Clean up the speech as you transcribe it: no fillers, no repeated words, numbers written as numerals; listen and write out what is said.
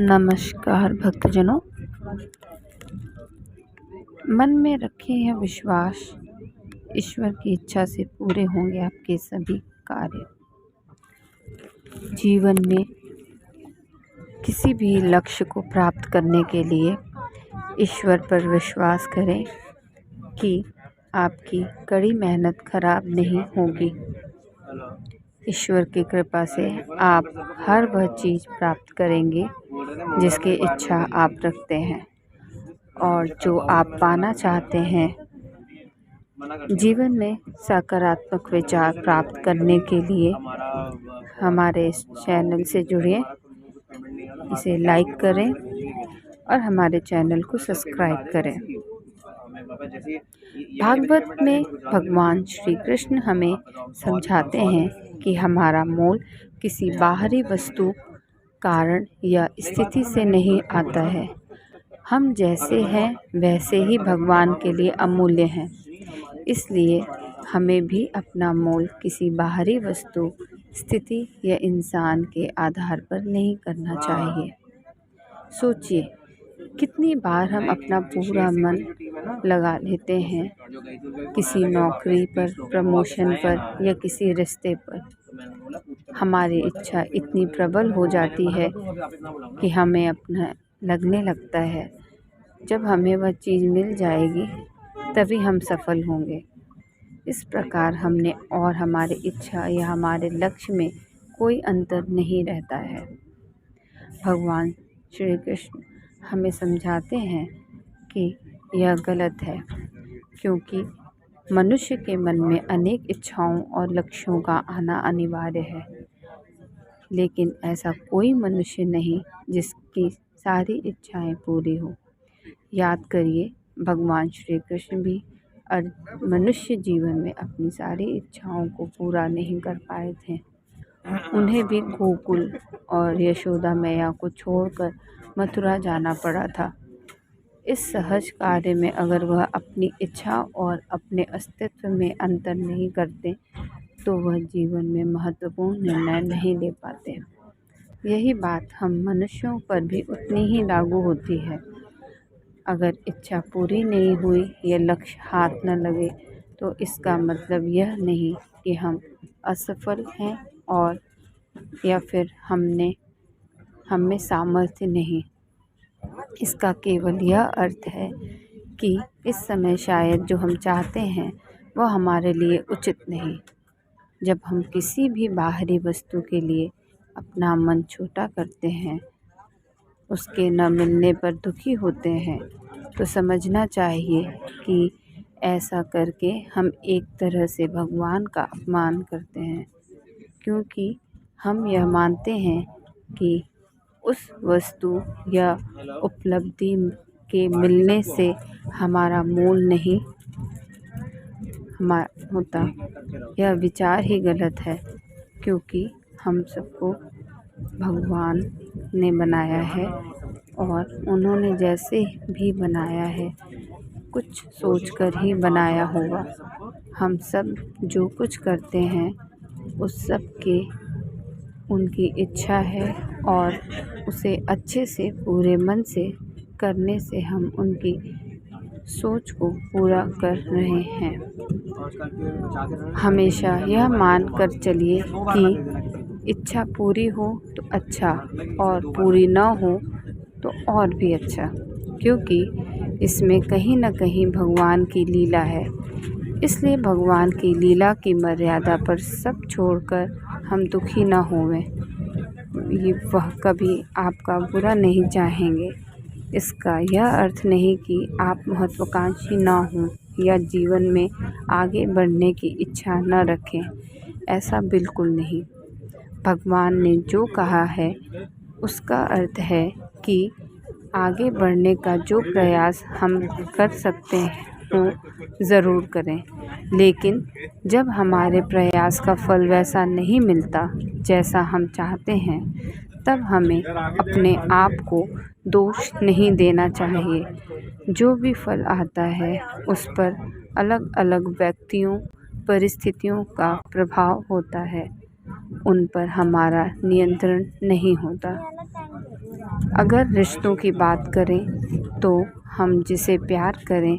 नमस्कार भक्तजनों। मन में रखें यह विश्वास, ईश्वर की इच्छा से पूरे होंगे आपके सभी कार्य। जीवन में किसी भी लक्ष्य को प्राप्त करने के लिए ईश्वर पर विश्वास करें कि आपकी कड़ी मेहनत खराब नहीं होगी। ईश्वर की कृपा से आप हर वह चीज़ प्राप्त करेंगे जिसकी इच्छा आप रखते हैं और जो आप पाना चाहते हैं। जीवन में सकारात्मक विचार प्राप्त करने के लिए हमारे इस चैनल से जुड़िए, इसे लाइक करें और हमारे चैनल को सब्सक्राइब करें। भागवत में भगवान श्री कृष्ण हमें समझाते हैं कि हमारा मोल किसी बाहरी वस्तु, कारण या स्थिति से नहीं आता है। हम जैसे हैं वैसे ही भगवान के लिए अमूल्य हैं। इसलिए हमें भी अपना मोल किसी बाहरी वस्तु, स्थिति या इंसान के आधार पर नहीं करना चाहिए। सोचिए, कितनी बार हम अपना पूरा मन लगा लेते हैं किसी नौकरी पर, प्रमोशन पर या किसी रिश्ते पर। हमारी इच्छा इतनी प्रबल हो जाती है कि हमें अपना लगने लगता है जब हमें वह चीज़ मिल जाएगी तभी हम सफल होंगे। इस प्रकार हमने और हमारी इच्छा या हमारे लक्ष्य में कोई अंतर नहीं रहता है। भगवान श्री कृष्ण हमें समझाते हैं कि यह गलत है, क्योंकि मनुष्य के मन में अनेक इच्छाओं और लक्ष्यों का आना अनिवार्य है, लेकिन ऐसा कोई मनुष्य नहीं जिसकी सारी इच्छाएं पूरी हो। याद करिए, भगवान श्री कृष्ण भी मनुष्य जीवन में अपनी सारी इच्छाओं को पूरा नहीं कर पाए थे। उन्हें भी गोकुल और यशोदा मैया को छोड़कर मथुरा जाना पड़ा था। इस सहज कार्य में अगर वह अपनी इच्छा और अपने अस्तित्व में अंतर नहीं करते तो वह जीवन में महत्वपूर्ण निर्णय नहीं ले पाते। यही बात हम मनुष्यों पर भी उतनी ही लागू होती है। अगर इच्छा पूरी नहीं हुई या लक्ष्य हाथ न लगे तो इसका मतलब यह नहीं कि हम असफल हैं और या फिर हम में सामर्थ्य नहीं। इसका केवल यह अर्थ है कि इस समय शायद जो हम चाहते हैं वह हमारे लिए उचित नहीं। जब हम किसी भी बाहरी वस्तु के लिए अपना मन छोटा करते हैं, उसके न मिलने पर दुखी होते हैं, तो समझना चाहिए कि ऐसा करके हम एक तरह से भगवान का अपमान करते हैं, क्योंकि हम यह मानते हैं कि उस वस्तु या उपलब्धि के मिलने से हमारा मोल नहीं होता। यह विचार ही गलत है, क्योंकि हम सबको भगवान ने बनाया है और उन्होंने जैसे भी बनाया है कुछ सोचकर ही बनाया होगा। हम सब जो कुछ करते हैं उस सब के उनकी इच्छा है और उसे अच्छे से पूरे मन से करने से हम उनकी सोच को पूरा कर रहे हैं। हमेशा यह मान कर चलिए कि इच्छा पूरी हो तो अच्छा और पूरी न हो तो और भी अच्छा, क्योंकि इसमें कहीं न कहीं भगवान की लीला है। इसलिए भगवान की लीला की मर्यादा पर सब छोड़कर हम दुखी न होवें। वह कभी आपका बुरा नहीं चाहेंगे। इसका यह अर्थ नहीं कि आप महत्वाकांक्षी न हों या जीवन में आगे बढ़ने की इच्छा न रखें। ऐसा बिल्कुल नहीं। भगवान ने जो कहा है उसका अर्थ है कि आगे बढ़ने का जो प्रयास हम कर सकते हैं ज़रूर करें, लेकिन जब हमारे प्रयास का फल वैसा नहीं मिलता जैसा हम चाहते हैं, तब हमें अपने आप को दोष नहीं देना चाहिए। जो भी फल आता है उस पर अलग अलग व्यक्तियों, परिस्थितियों का प्रभाव होता है, उन पर हमारा नियंत्रण नहीं होता। अगर रिश्तों की बात करें तो हम जिसे प्यार करें